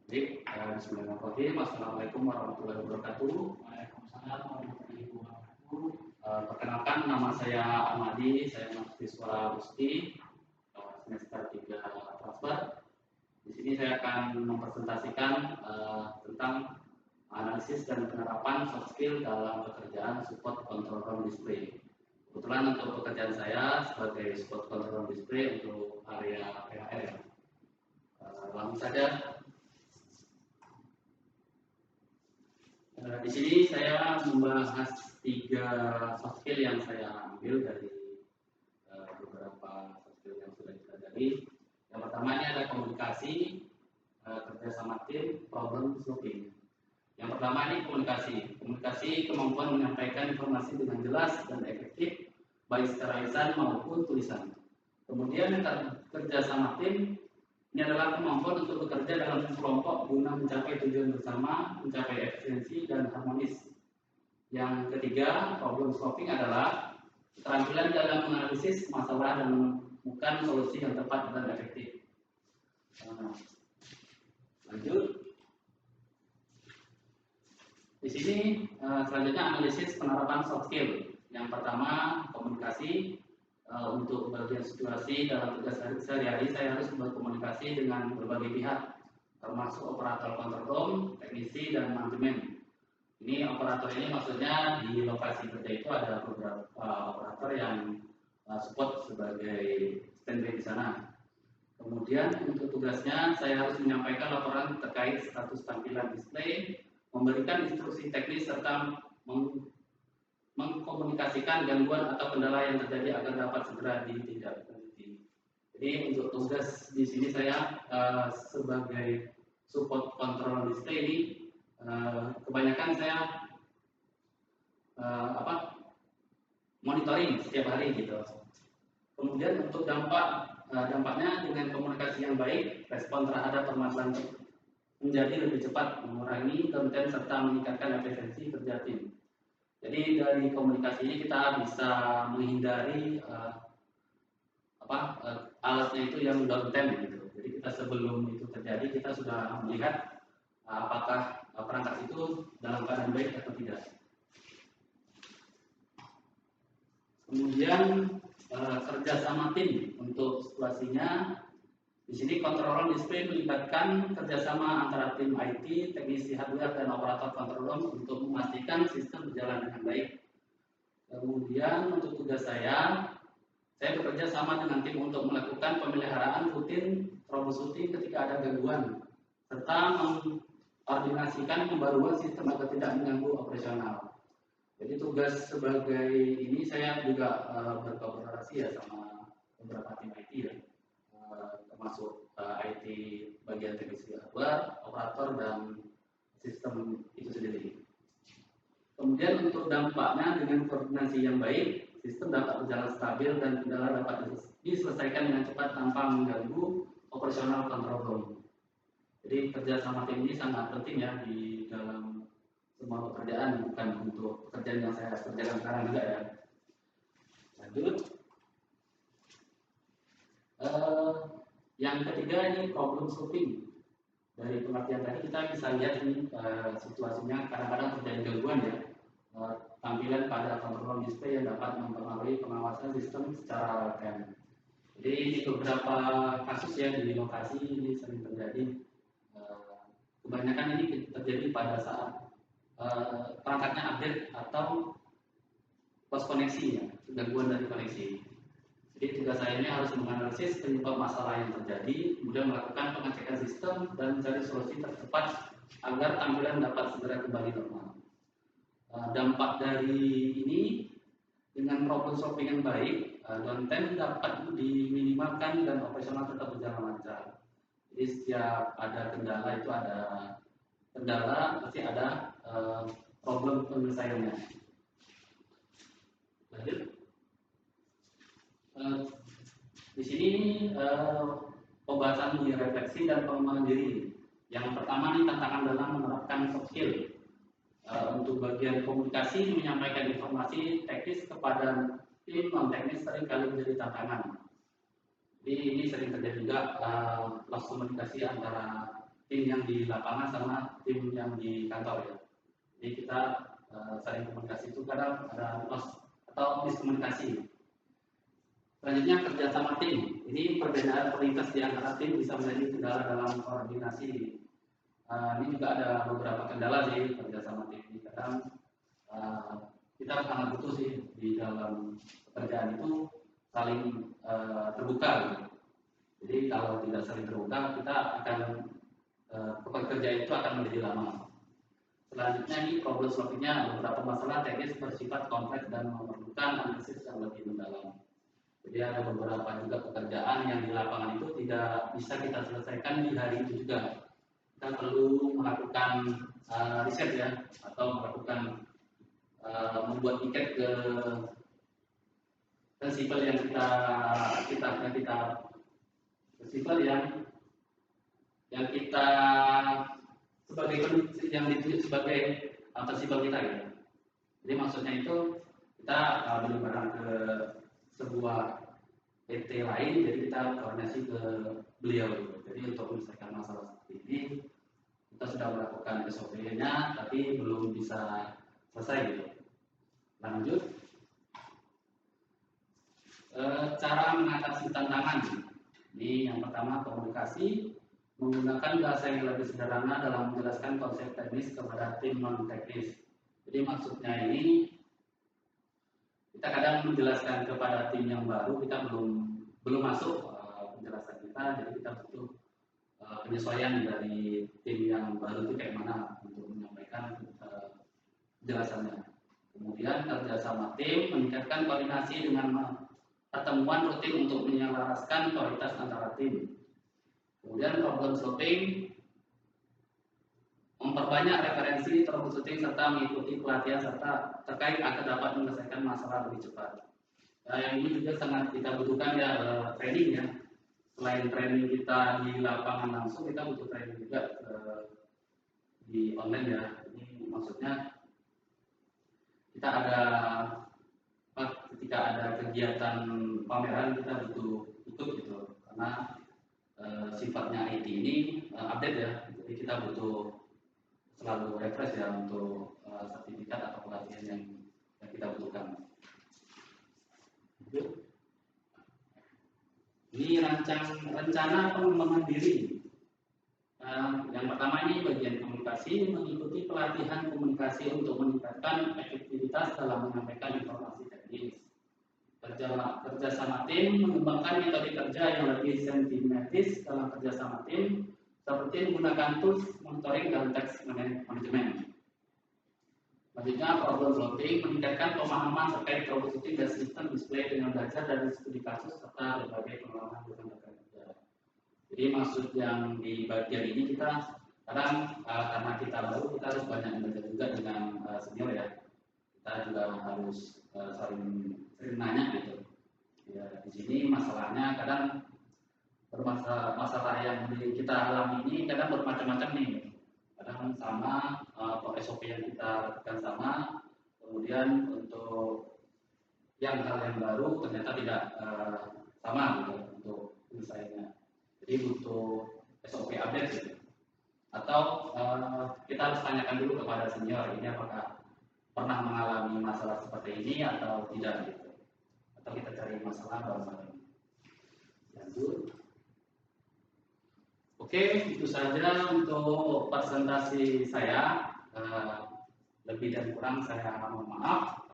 Jadi, bismillahirrahmanirrahim. Assalamualaikum warahmatullahi wabarakatuh. Waalaikumsalam warahmatullahi wabarakatuh. Perkenalkan, nama saya Ahmadi, saya mahasiswa USTI semester 3 transfer. Di sini saya akan mempresentasikan tentang analisis dan penerapan soft skill dalam pekerjaan support control room display. Kebetulan untuk pekerjaan saya sebagai support control room display untuk area PHR. Langsung saja. Di sini saya membahas 3 soft skill yang saya ambil dari beberapa soft skill yang sudah dipelajari. Yang pertama ini ada komunikasi, kerja sama tim, problem solving. Yang pertama ini komunikasi. Komunikasi kemampuan menyampaikan informasi dengan jelas dan efektif, baik secara lisan maupun tulisan. Kemudian kerja sama tim. Ini adalah kemampuan untuk bekerja dalam kelompok guna mencapai tujuan bersama, mencapai efisiensi dan harmonis. Yang ketiga, problem solving adalah keterampilan dalam menganalisis masalah dan menemukan solusi yang tepat dan efektif. Lanjut. Di sini selanjutnya analisis penerapan soft skill. Yang pertama, komunikasi. Untuk bagian situasi dalam tugas sehari-hari saya harus berkomunikasi dengan berbagai pihak, termasuk operator control room, teknisi, dan manajemen. Ini operator ini maksudnya di lokasi kerja itu ada beberapa operator yang support sebagai standby di sana. Kemudian untuk tugasnya saya harus menyampaikan laporan terkait status tampilan display, memberikan instruksi teknis serta mengkomunikasikan gangguan atau kendala yang terjadi agar dapat segera ditindaklanjuti. Jadi untuk tugas di sini saya sebagai support control display ini kebanyakan saya monitoring setiap hari gitu. Kemudian untuk dampaknya dengan komunikasi yang baik, respon terhadap permasalahan menjadi lebih cepat, mengurangi konten serta meningkatkan efisiensi kerja tim. Jadi dari komunikasi ini kita bisa menghindari alatnya itu yang downtime gitu. Jadi kita sebelum itu terjadi kita sudah melihat apakah perangkat itu dalam keadaan baik atau tidak. Kemudian kerja sama tim untuk situasinya. Di sini control room display melibatkan kerjasama antara tim IT, teknisi hardware, dan operator control room untuk memastikan sistem berjalan dengan baik. Kemudian untuk tugas saya bekerja sama dengan tim untuk melakukan pemeliharaan rutin troubleshooting ketika ada gangguan, serta mengkoordinasikan pembaruan sistem agar tidak mengganggu operasional. Jadi tugas sebagai ini saya juga berkolaborasi ya sama beberapa tim IT ya. Termasuk IT bagian teknisi hardware, operator, dan sistem itu sendiri. Kemudian untuk dampaknya dengan koordinasi yang baik, sistem dapat berjalan stabil dan kendala dapat diselesaikan dengan cepat tanpa mengganggu operasional control room. Jadi kerja sama tim ini sangat penting ya di dalam semua pekerjaan, bukan untuk pekerjaan yang saya kerjakan sekarang juga ya. Lanjut. Yang ketiga ini problem solving. Dari pengertian tadi kita bisa lihat ini situasinya kadang-kadang terjadi gangguan ya, tampilan pada control display yang dapat mempengaruhi pengawasan sistem secara real. Jadi ini beberapa kasus ya di lokasi ini sering terjadi. Kebanyakan ini terjadi pada saat perangkatnya update atau loss koneksi ya, gangguan dari koneksi. Jadi tugas saya ini harus menganalisis penyebab masalah yang terjadi, kemudian melakukan pengecekan sistem dan mencari solusi tercepat agar tampilan dapat segera kembali normal. Dampak dari ini dengan problem solving yang baik, downtime dapat diminimalkan dan operasional tetap berjalan lancar. Jadi setiap ada kendala itu ada kendala pasti ada problem penyelesaiannya. Lanjut. Di sini pembahasan refleksi dan pengembangan diri. Yang pertama nih tantangan dalam menerapkan soft skill. Untuk bagian komunikasi menyampaikan informasi teknis kepada tim non teknis seringkali menjadi tantangan. Jadi ini sering terjadi juga loss komunikasi antara tim yang di lapangan sama tim yang di kantor ya. Jadi kita saling komunikasi itu kadang ada loss atau miskomunikasi. Selanjutnya kerjasama tim. Ini perbedaan prioritas di antara tim bisa menjadi kendala dalam koordinasi. Ini juga ada beberapa kendala sih kerjasama tim. Kadang kita sangat butuh sih di dalam pekerjaan itu saling terbuka. Gitu. Jadi kalau tidak saling terbuka, kita akan pekerjaan itu akan menjadi lama. Selanjutnya ini problem solvingnya beberapa masalah teknis bersifat kompleks dan memerlukan analisis yang lebih mendalam. Jadi ada beberapa juga pekerjaan yang di lapangan itu tidak bisa kita selesaikan di hari itu juga. Kita perlu melakukan riset ya, atau melakukan membuat tiket ke sipil yang kita sipil yang kita sebagai yang ditulis sebagai sipil kita gitu. Jadi maksudnya itu kita beli barang ke sebuah PT lain, jadi kita koordinasi ke beliau gitu. Jadi untuk menyelesaikan masalah seperti ini kita sudah melakukan SOP-nya tapi belum bisa selesai gitu. Lanjut, cara mengatasi tantangan. Ini yang pertama, komunikasi menggunakan bahasa yang lebih sederhana dalam menjelaskan konsep teknis kepada tim non teknis. Jadi maksudnya ini kita kadang menjelaskan kepada tim yang baru, kita belum masuk penjelasan kita, jadi kita butuh penyesuaian dari tim yang baru itu kayak mana untuk menyampaikan penjelasannya. Kemudian kerjasama tim meningkatkan koordinasi dengan pertemuan rutin untuk menyelaraskan kualitas antara tim. Kemudian problem solving memperbanyak referensi, troubleshooting serta mengikuti pelatihan serta terkait agar dapat menyelesaikan masalah lebih cepat. Yang ini juga sangat kita butuhkan ya, training ya. Selain training kita di lapangan langsung, kita butuh training juga di online ya. Ini maksudnya kita ada ketika ada kegiatan pameran kita butuh ikut gitu, karena sifatnya IT ini update ya, jadi kita butuh selalu refresh ya untuk sertifikat atau pelatihan yang kita butuhkan. Ini rencana pengembangan diri. Yang pertama ini bagian komunikasi, mengikuti pelatihan komunikasi untuk meningkatkan efektivitas dalam menyampaikan informasi teknis. Kerjasama tim, mengembangkan metode kerja yang lebih sistematis dalam kerjasama tim, seperti menggunakan tools monitoring dan task management. Selanjutnya, problem solving, meningkatkan pemahaman terkait troubleshooting dan sistem display dengan belajar dari studi kasus serta berbagai pengalaman dengan rekan kerja. Jadi maksud yang di bagian ini kita kadang karena kita baru, kita harus banyak belajar juga dengan senior ya. Kita juga harus sering nanya gitu. Ya, di sini masalahnya kadang masalah yang kita alami ini kadang bermacam-macam nih. Kadang sama SOP yang kita lakukan sama, kemudian untuk hal yang baru ternyata tidak sama gitu untuk penyelesaiannya. Jadi butuh SOP update gitu. Atau kita harus tanyakan dulu kepada senior ini apakah pernah mengalami masalah seperti ini atau tidak gitu. Atau kita cari masalah bareng-bareng. Lanjut. Oke, itu saja untuk presentasi saya. Lebih dan kurang saya mohon maaf.